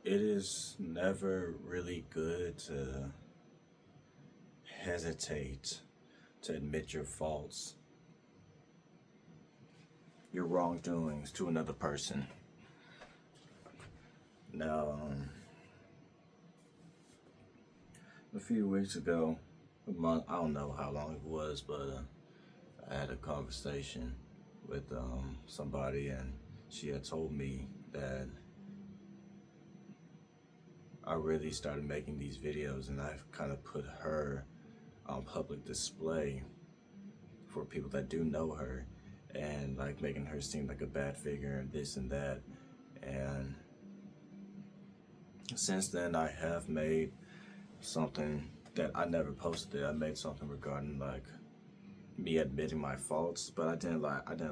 It is never really good to hesitate to admit your faults, your wrongdoings to another person. Now, a few weeks ago, a month, I don't know how long it was, but I had a conversation with somebody, and she had told me that I really started making these videos, and I've kind of put her on public display for people that do know her, and like making her seem like a bad figure and this and that. And since then, I have made something that I never posted. I made something regarding like me admitting my faults, but I didn't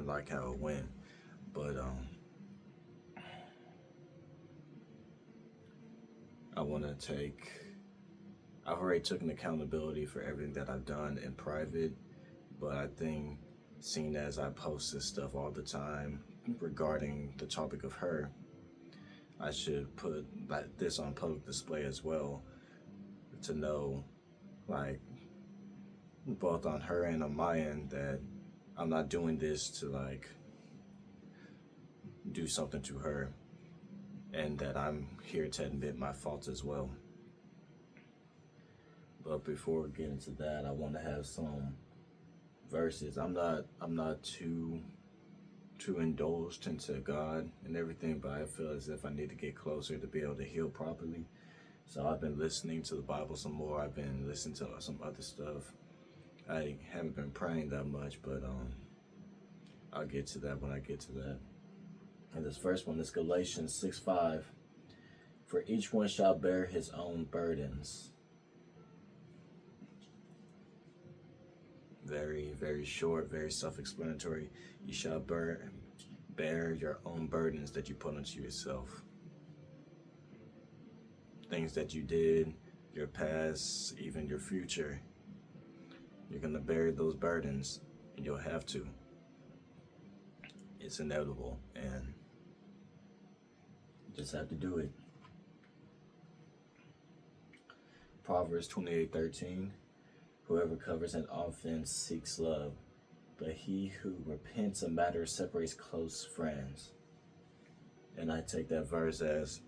like how it went. But I want to take. I've already taken accountability for everything that I've done in private, but I think, seeing as I post this stuff all the time regarding the topic of her, I should put like this on public display as well, to know, like, both on her and on my end, that I'm not doing this to like do something to her, and that I'm here to admit my faults as well. But before we get into that, I want to have some verses. I'm not too indulged into God and everything, but I feel as if I need to get closer to be able to heal properly. So I've been listening to the Bible some more. I've been listening to some other stuff. I haven't been praying that much, but I'll get to that when I get to that. And this first one is Galatians 6:5. For each one shall bear his own burdens. Very, very short, very self-explanatory. You shall bear your own burdens that you put onto yourself. Things that you did, your past, even your future. You're gonna bear those burdens, and you'll have to. It's inevitable, and you just have to do it. Proverbs 28:13. Whoever covers an offense seeks love, but he who repents a matter separates close friends. And I take that verse as,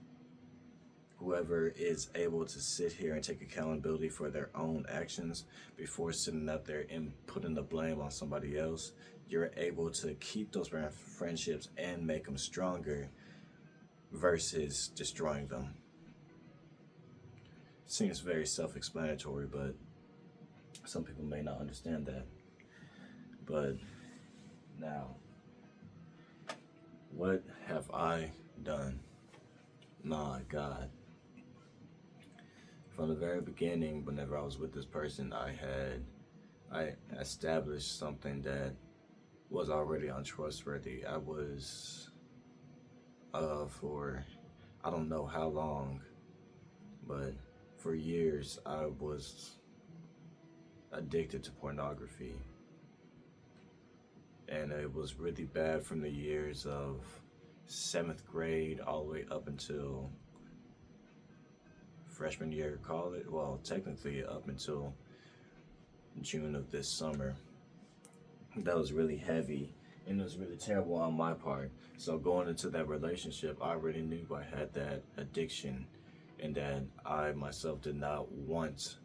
whoever is able to sit here and take accountability for their own actions before sitting up there and putting the blame on somebody else, you're able to keep those friendships and make them stronger versus destroying them. Seems very self-explanatory, but some people may not understand that. But now, what have I done? My God. From the very beginning, whenever I was with this person, I established something that was already untrustworthy. I was for I don't know how long, but for years I was addicted to pornography, and it was really bad from the years of seventh grade all the way up until freshman year of college. Well, technically up until June of this summer. That was really heavy, and it was really terrible on my part. So going into that relationship, I already knew I had that addiction, and that I myself did not want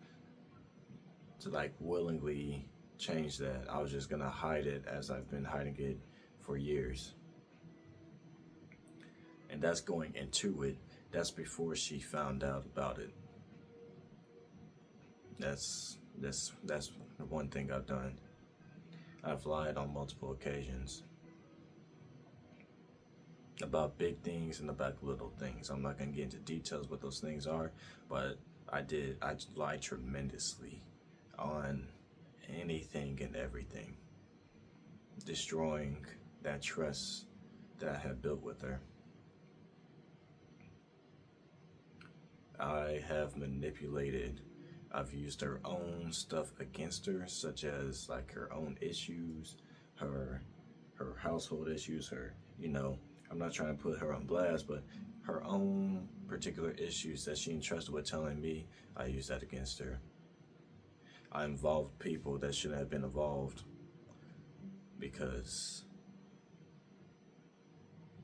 to like willingly change that. I was just gonna hide it as I've been hiding it for years. And that's going into it. That's before she found out about it. That's one thing I've done. I've lied on multiple occasions about big things and about little things. I'm not gonna get into details what those things are, but I did. I lied tremendously on anything and everything, destroying that trust that I had built with her. I have manipulated. I've used her own stuff against her, such as like her own issues, her her household issues, her I'm not trying to put her on blast, but her own particular issues that she entrusted with telling me, I use that against her. I involved people that shouldn't have been involved because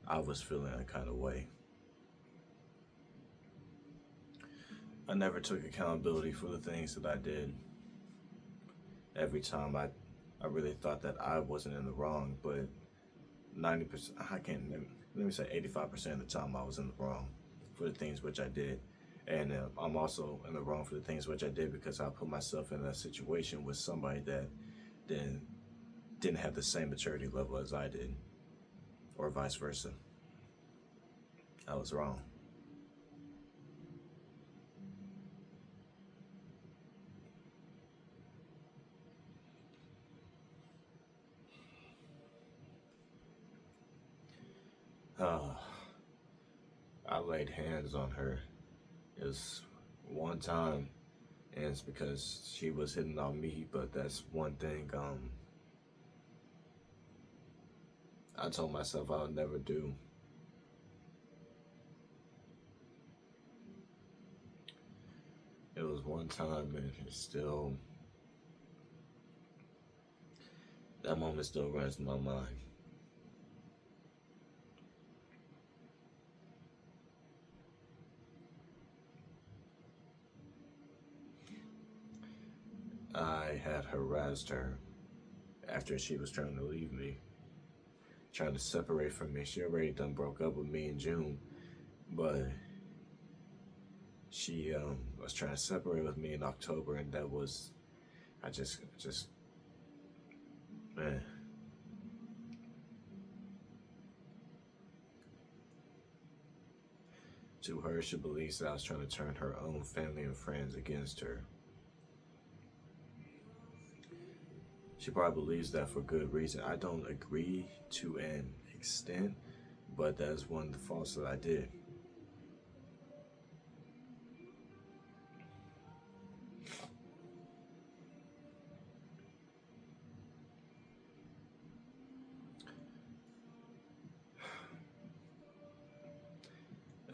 I was feeling a kind of way. I never took accountability for the things that I did. Every time I really thought that I wasn't in the wrong, but 90%, I can't, let me say 85% of the time I was in the wrong for the things which I did. And I'm also in the wrong for the things which I did because I put myself in a situation with somebody that then didn't have the same maturity level as I did, or vice versa. I was wrong. Uh, I laid hands on her. It was one time, and it's because she was hitting on me, but that's one thing I told myself I would never do. It was one time, and it's still, that moment still runs in my mind. I had harassed her after she was trying to leave me, trying to separate from me. She already done broke up with me in June, but she was trying to separate with me in October, and that was, I just, man. To her, she believes that I was trying to turn her own family and friends against her. She probably believes that for good reason. I don't agree to an extent, but that is one of the faults that I did.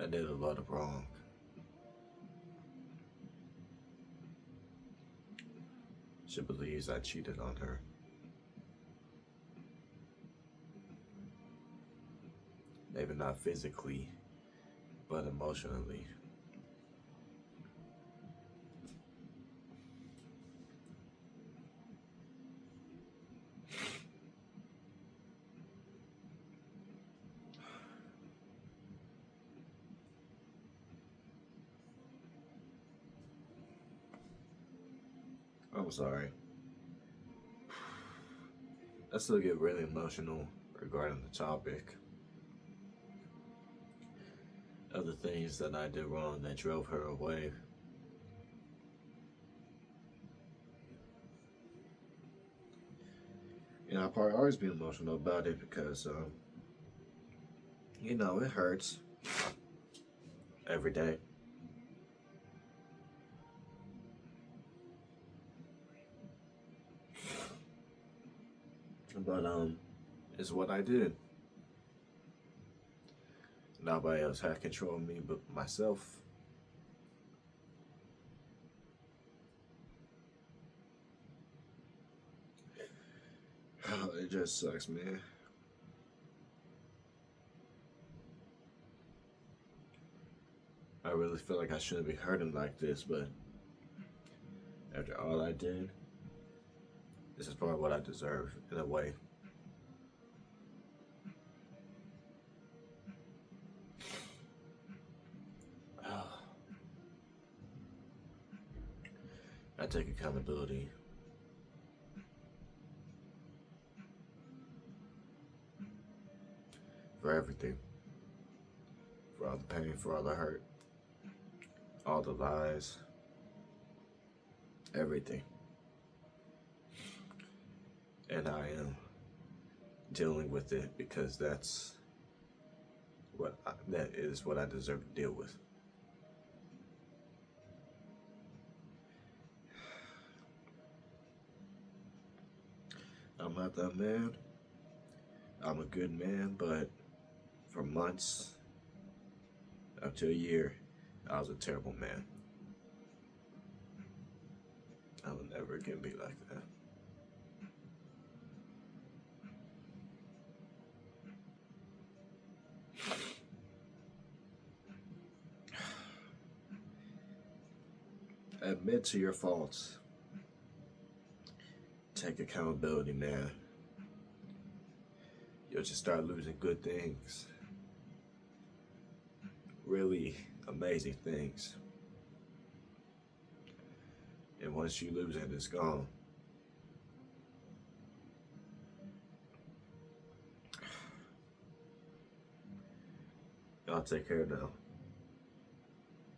I did a lot of wrong. She believes I cheated on her. Maybe not physically, but emotionally. I'm sorry. I still get really emotional regarding the topic of the things that I did wrong that drove her away. I probably always be emotional about it because, it hurts every day. But, it's what I did. Nobody else had control of me but myself. It just sucks, man. I really feel like I shouldn't be hurting like this, but after all I did, this is probably what I deserve in a way. I take accountability for everything, for all the pain, for all the hurt, all the lies, everything. And I am dealing with it because that is what I deserve to deal with. I'm not that man. I'm a good man, but for months up to a year, I was a terrible man. I will never again be like that. Admit to your faults. Take accountability, man. You'll just start losing good things. Really amazing things. And once you lose it, it's gone. Y'all take care now.